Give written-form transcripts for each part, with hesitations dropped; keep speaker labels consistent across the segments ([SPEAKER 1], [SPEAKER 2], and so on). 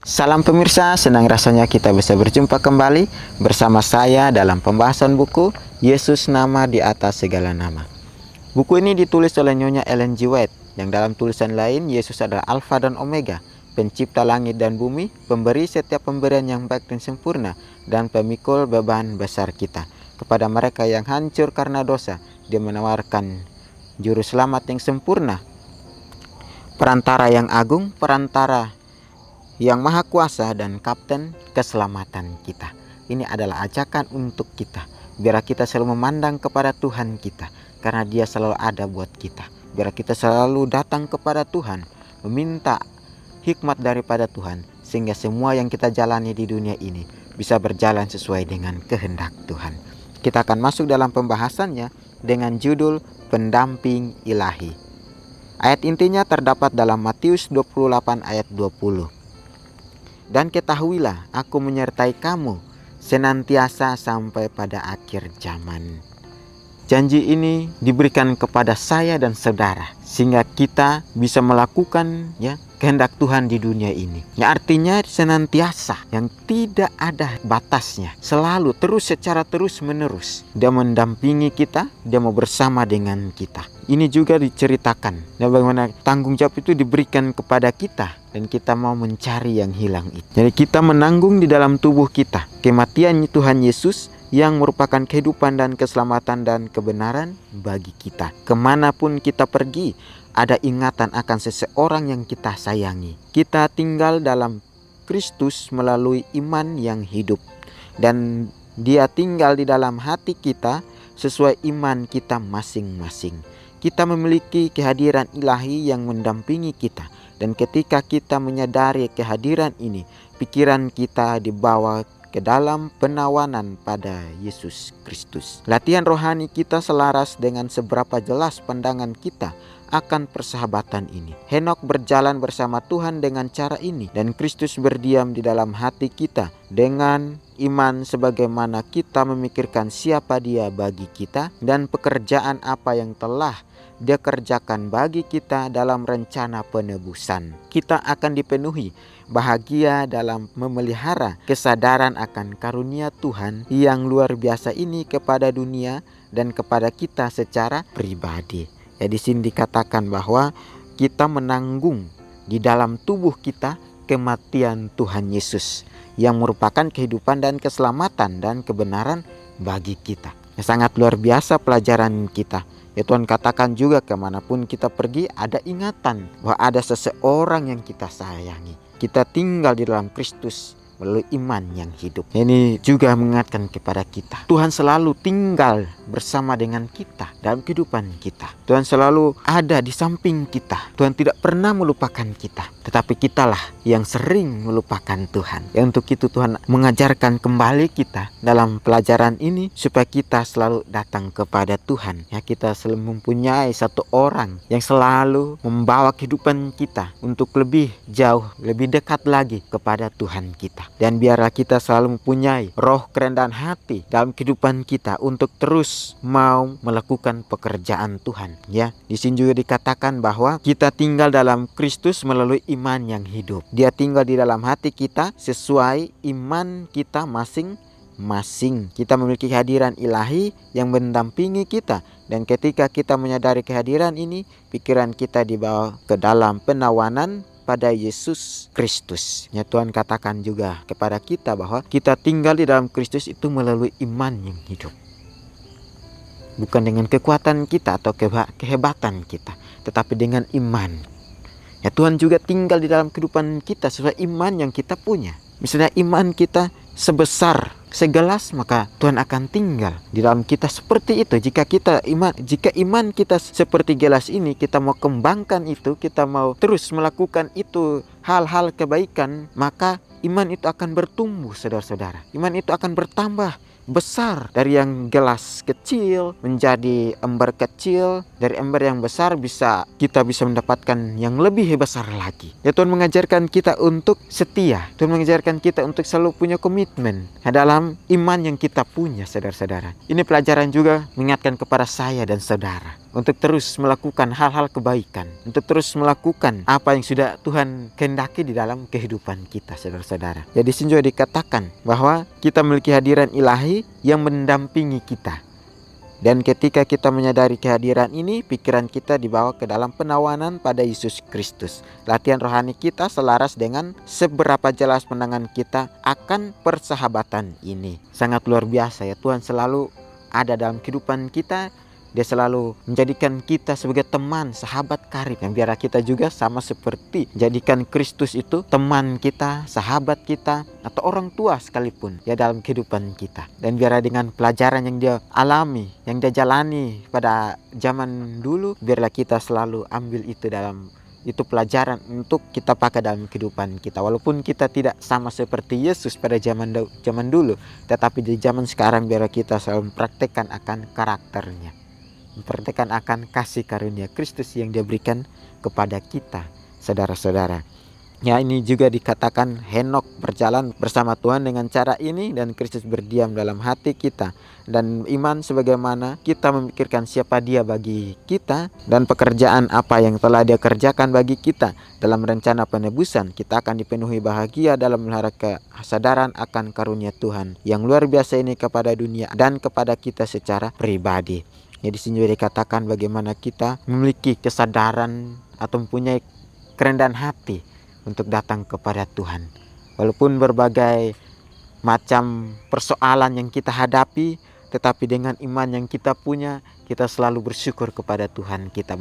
[SPEAKER 1] Salam pemirsa, senang rasanya kita bisa berjumpa kembali bersama saya dalam pembahasan buku Yesus Nama di Atas Segala Nama. Buku ini ditulis oleh Nyonya Ellen G. White, yang dalam tulisan lain Yesus adalah Alfa dan Omega, pencipta langit dan bumi, pemberi setiap pemberian yang baik dan sempurna, dan pemikul beban besar kita. Kepada mereka yang hancur karena dosa, Dia menawarkan juru selamat yang sempurna, perantara yang agung, perantara yang maha kuasa, dan kapten keselamatan kita. Ini adalah ajakan untuk kita. Biar kita selalu memandang kepada Tuhan kita, karena Dia selalu ada buat kita. Biar kita selalu datang kepada Tuhan, meminta hikmat daripada Tuhan, sehingga semua yang kita jalani di dunia ini bisa berjalan sesuai dengan kehendak Tuhan. Kita akan masuk dalam pembahasannya dengan judul Pendamping Ilahi. Ayat intinya terdapat dalam Matius 28 ayat 20. Dan ketahuilah, aku menyertai kamu senantiasa sampai pada akhir zaman. Janji ini diberikan kepada saya dan saudara, sehingga kita bisa melakukan kehendak Tuhan di dunia ini. Artinya senantiasa, yang tidak ada batasnya, selalu secara terus menerus. Dia mendampingi kita, Dia mau bersama dengan kita. Ini juga diceritakan bagaimana tanggung jawab itu diberikan kepada kita, dan kita mau mencari yang hilang itu. Jadi kita menanggung di dalam tubuh kita kematian Tuhan Yesus, yang merupakan kehidupan dan keselamatan dan kebenaran bagi kita. Kemanapun kita pergi, ada ingatan akan seseorang yang kita sayangi. Kita tinggal dalam Kristus melalui iman yang hidup, dan Dia tinggal di dalam hati kita sesuai iman kita masing-masing. Kita memiliki kehadiran ilahi yang mendampingi kita, dan ketika kita menyadari kehadiran ini, pikiran kita dibawa ke dalam penawanan pada Yesus Kristus. Latihan rohani kita selaras dengan seberapa jelas pandangan kita akan persahabatan ini. Henok berjalan bersama Tuhan dengan cara ini, dan Kristus berdiam di dalam hati kita dengan iman, sebagaimana kita memikirkan siapa Dia bagi kita dan pekerjaan apa yang telah Dia kerjakan bagi kita dalam rencana penebusan. Kita akan dipenuhi bahagia dalam memelihara kesadaran akan karunia Tuhan yang luar biasa ini kepada dunia dan kepada kita secara pribadi. Di sini dikatakan bahwa kita menanggung di dalam tubuh kita kematian Tuhan Yesus, yang merupakan kehidupan dan keselamatan dan kebenaran bagi kita. Sangat luar biasa pelajaran kita. Tuhan katakan juga, kemanapun kita pergi ada ingatan bahwa ada seseorang yang kita sayangi. Kita tinggal di dalam Kristus melalui iman yang hidup. Ini juga mengingatkan kepada kita, Tuhan selalu tinggal bersama dengan kita dalam kehidupan kita. Tuhan selalu ada di samping kita. Tuhan tidak pernah melupakan kita, tetapi kitalah yang sering melupakan Tuhan. Untuk itu Tuhan mengajarkan kembali kita dalam pelajaran ini, supaya kita selalu datang kepada Tuhan. Kita selalu mempunyai satu orang yang selalu membawa kehidupan kita untuk lebih jauh, lebih dekat lagi kepada Tuhan kita. Dan biarlah kita selalu mempunyai roh kerendahan hati dalam kehidupan kita untuk terus mau melakukan pekerjaan Tuhan. Di sini juga dikatakan bahwa kita tinggal dalam Kristus melalui iman yang hidup. Dia tinggal di dalam hati kita sesuai iman kita masing-masing. Kita memiliki kehadiran ilahi yang mendampingi kita, dan ketika kita menyadari kehadiran ini, pikiran kita dibawa ke dalam penawanan pada Yesus Kristus. Tuhan katakan juga kepada kita bahwa kita tinggal di dalam Kristus itu melalui iman yang hidup, bukan dengan kekuatan kita atau kehebatan kita, tetapi dengan iman. Tuhan juga tinggal di dalam kehidupan kita sesuai iman yang kita punya. Misalnya iman kita sebesar segelas, maka Tuhan akan tinggal di dalam kita seperti itu. Jika iman kita seperti gelas ini, kita mau kembangkan itu, kita mau terus melakukan itu, hal-hal kebaikan, maka iman itu akan bertumbuh, saudara-saudara. Iman itu akan bertambah besar, dari yang gelas kecil menjadi ember kecil, dari ember yang besar kita bisa mendapatkan yang lebih besar lagi. Ya, Tuhan mengajarkan kita untuk setia. Tuhan mengajarkan kita untuk selalu punya komitmen dalam iman yang kita punya, saudara-saudara. Ini pelajaran juga mengingatkan kepada saya dan saudara untuk terus melakukan hal-hal kebaikan, untuk terus melakukan apa yang sudah Tuhan kehendaki di dalam kehidupan kita, saudara-saudara. Jadi sini juga dikatakan bahwa kita memiliki hadiran ilahi yang mendampingi kita. Dan ketika kita menyadari kehadiran ini, pikiran kita dibawa ke dalam penawanan pada Yesus Kristus. Latihan rohani kita selaras dengan seberapa jelas pandangan kita akan persahabatan ini. Sangat luar biasa ya, Tuhan selalu ada dalam kehidupan kita. Dia selalu menjadikan kita sebagai teman, sahabat karib. Yang biar kita juga sama seperti jadikan Kristus itu teman kita, sahabat kita, atau orang tua sekalipun ya dalam kehidupan kita. Dan biar dengan pelajaran yang dia alami, yang dia jalani pada zaman dulu, biarlah kita selalu ambil itu pelajaran untuk kita pakai dalam kehidupan kita. Walaupun kita tidak sama seperti Yesus pada zaman dulu, tetapi di zaman sekarang biar kita selalu mempraktekkan akan karakternya, mempraktekkan akan kasih karunia Kristus yang dia berikan kepada kita, saudara-saudara. Ya, ini juga dikatakan Henokh berjalan bersama Tuhan dengan cara ini, dan Kristus berdiam dalam hati kita. Dan iman sebagaimana kita memikirkan siapa dia bagi kita dan pekerjaan apa yang telah dia kerjakan bagi kita dalam rencana penebusan, kita akan dipenuhi bahagia dalam melihara kesadaran akan karunia Tuhan yang luar biasa ini kepada dunia dan kepada kita secara pribadi. Jadi sini dikatakan bagaimana kita memiliki kesadaran atau mempunyai kerendahan hati untuk datang kepada Tuhan. Walaupun berbagai macam persoalan yang kita hadapi, tetapi dengan iman yang kita punya, kita selalu bersyukur kepada Tuhan kita,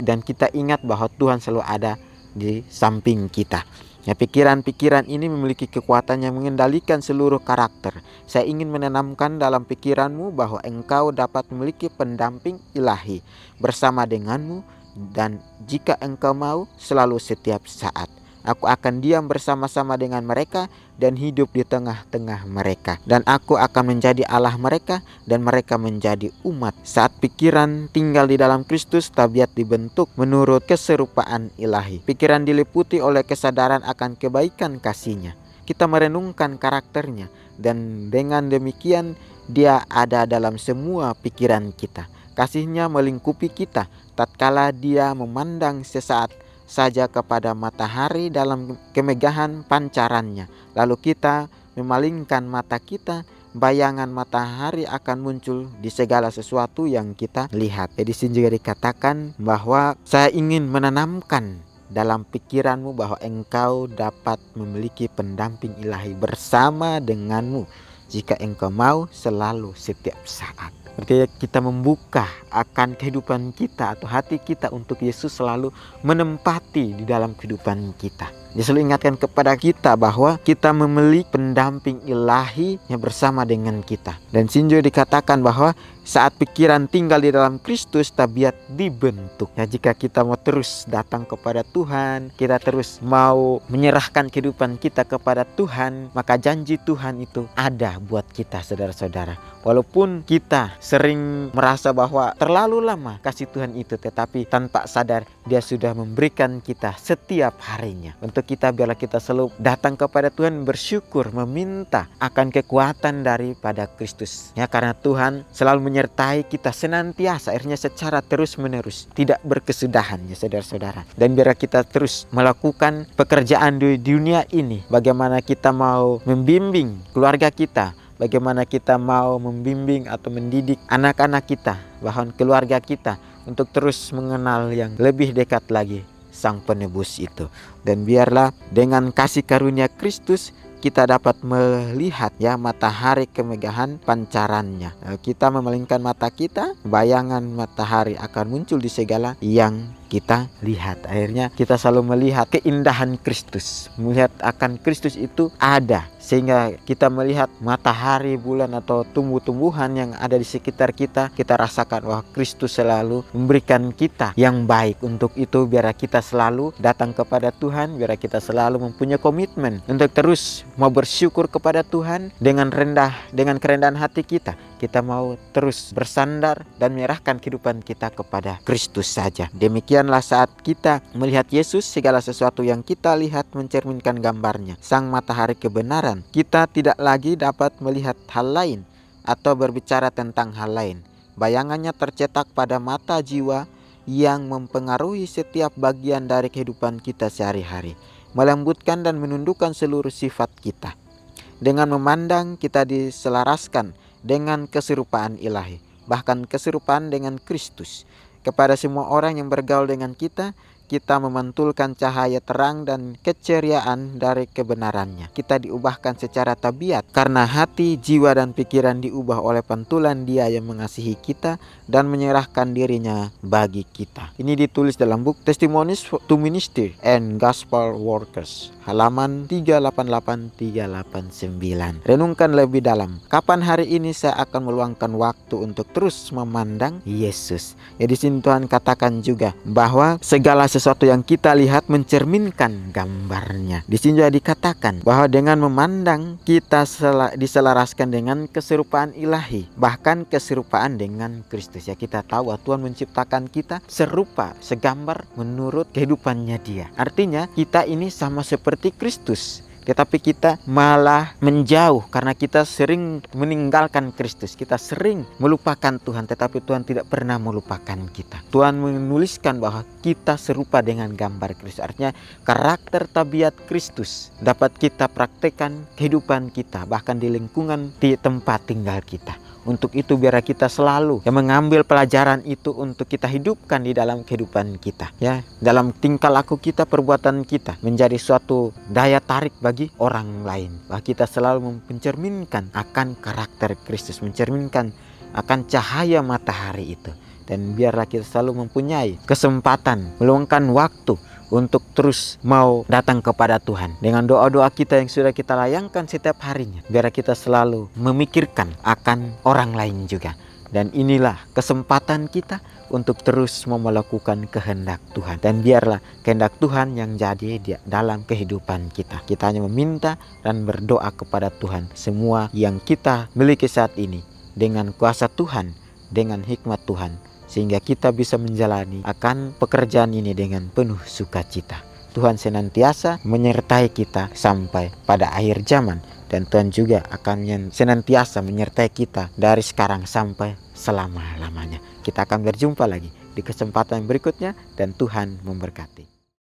[SPEAKER 1] dan kita ingat bahwa Tuhan selalu ada di samping kita. Ya, pikiran-pikiran ini memiliki kekuatan yang mengendalikan seluruh karakter. Saya ingin menanamkan dalam pikiranmu bahwa engkau dapat memiliki pendamping ilahi bersama denganmu, dan jika engkau mau, selalu setiap saat. Aku akan diam bersama-sama dengan mereka dan hidup di tengah-tengah mereka. Dan aku akan menjadi Allah mereka dan mereka menjadi umat. Saat pikiran tinggal di dalam Kristus, tabiat dibentuk menurut keserupaan ilahi. Pikiran diliputi oleh kesadaran akan kebaikan kasih-Nya. Kita merenungkan karakternya, dan dengan demikian Dia ada dalam semua pikiran kita. Kasih-Nya melingkupi kita tatkala Dia memandang sesaat saja kepada matahari dalam kemegahan pancarannya. Lalu kita memalingkan mata kita, bayangan matahari akan muncul di segala sesuatu yang kita lihat. Jadi sini juga dikatakan bahwa saya ingin menanamkan dalam pikiranmu bahwa engkau dapat memiliki pendamping ilahi bersama denganmu jika engkau mau, selalu setiap saat. Artinya kita membuka akan kehidupan kita atau hati kita untuk Yesus selalu menempati di dalam kehidupan kita. Dia selalu ingatkan kepada kita bahwa kita memiliki pendamping ilahi yang bersama dengan kita. Dan sini juga dikatakan bahwa saat pikiran tinggal di dalam Kristus, tabiat dibentuk. Ya, jika kita mau terus datang kepada Tuhan, kita terus mau menyerahkan kehidupan kita kepada Tuhan, maka janji Tuhan itu ada buat kita, saudara-saudara. Walaupun kita sering merasa bahwa terlalu lama kasih Tuhan itu, tetapi tanpa sadar Dia sudah memberikan kita setiap harinya. Untuk kita, biarlah kita selalu datang kepada Tuhan, bersyukur, meminta akan kekuatan daripada Kristus. Ya, karena Tuhan selalu menyertai kita senantiasa, akhirnya secara terus menerus, tidak berkesudahan ya saudara-saudara. Dan biar kita terus melakukan pekerjaan di dunia ini, bagaimana kita mau membimbing keluarga kita, bagaimana kita mau membimbing atau mendidik anak-anak kita, bahkan keluarga kita, untuk terus mengenal yang lebih dekat lagi Sang Penebus itu. Dan biarlah dengan kasih karunia Kristus kita dapat melihat ya matahari kemegahan pancarannya. Kita memalingkan mata kita, bayangan matahari akan muncul di segala yang kita lihat. Akhirnya kita selalu melihat keindahan Kristus, melihat akan Kristus itu ada, sehingga kita melihat matahari, bulan atau tumbuh-tumbuhan yang ada di sekitar kita, kita rasakan bahwa Kristus selalu memberikan kita yang baik. Untuk itu biar kita selalu datang kepada Tuhan, biar kita selalu mempunyai komitmen untuk terus mau bersyukur kepada Tuhan dengan kerendahan hati kita mau terus bersandar dan menyerahkan kehidupan kita kepada Kristus saja. Demikianlah saat kita melihat Yesus, segala sesuatu yang kita lihat mencerminkan gambarnya, Sang Matahari kebenaran. Kita tidak lagi dapat melihat hal lain atau berbicara tentang hal lain. Bayangannya tercetak pada mata jiwa yang mempengaruhi setiap bagian dari kehidupan kita sehari-hari, melembutkan dan menundukkan seluruh sifat kita. Dengan memandang, kita diselaraskan dengan keserupaan ilahi, bahkan keserupaan dengan Kristus. Kepada semua orang yang bergaul dengan kita memantulkan cahaya terang dan keceriaan dari kebenarannya. Kita diubahkan secara tabiat karena hati, jiwa, dan pikiran diubah oleh pantulan Dia yang mengasihi kita dan menyerahkan dirinya bagi kita. Ini ditulis dalam buku Testimonies to Ministry and Gospel Workers, halaman 388-389. Renungkan lebih dalam. Kapan hari ini saya akan meluangkan waktu untuk terus memandang Yesus? Ya, di sini Tuhan katakan juga bahwa segala sesuatu yang kita lihat mencerminkan gambarnya. Di sini juga dikatakan bahwa dengan memandang kita diselaraskan dengan keserupaan ilahi, bahkan keserupaan dengan Kristus. Ya, kita tahu Tuhan menciptakan kita serupa, segambar menurut kehidupannya Dia. Artinya kita ini sama seperti Kristus, tetapi kita malah menjauh karena kita sering meninggalkan Kristus. Kita sering melupakan Tuhan, tetapi Tuhan tidak pernah melupakan kita. Tuhan menuliskan bahwa kita serupa dengan gambar Kristus. Artinya karakter tabiat Kristus dapat kita praktekkan kehidupan kita, bahkan di lingkungan di tempat tinggal kita. Untuk itu biar kita selalu mengambil pelajaran itu untuk kita hidupkan di dalam kehidupan kita, ya, dalam tingkah laku kita, perbuatan kita menjadi suatu daya tarik bagi orang lain. Bahwa kita selalu mencerminkan akan karakter Kristus, mencerminkan akan cahaya matahari itu. Dan biarlah kita selalu mempunyai kesempatan meluangkan waktu untuk terus mau datang kepada Tuhan dengan doa-doa kita yang sudah kita layangkan setiap harinya. Biar kita selalu memikirkan akan orang lain juga. Dan inilah kesempatan kita untuk terus mau melakukan kehendak Tuhan. Dan biarlah kehendak Tuhan yang jadi dalam kehidupan kita. Kita hanya meminta dan berdoa kepada Tuhan semua yang kita miliki saat ini dengan kuasa Tuhan, dengan hikmat Tuhan, sehingga kita bisa menjalani akan pekerjaan ini dengan penuh sukacita. Tuhan senantiasa menyertai kita sampai pada akhir zaman. Dan Tuhan juga akan senantiasa menyertai kita dari sekarang sampai selama-lamanya. Kita akan berjumpa lagi di kesempatan berikutnya dan Tuhan memberkati.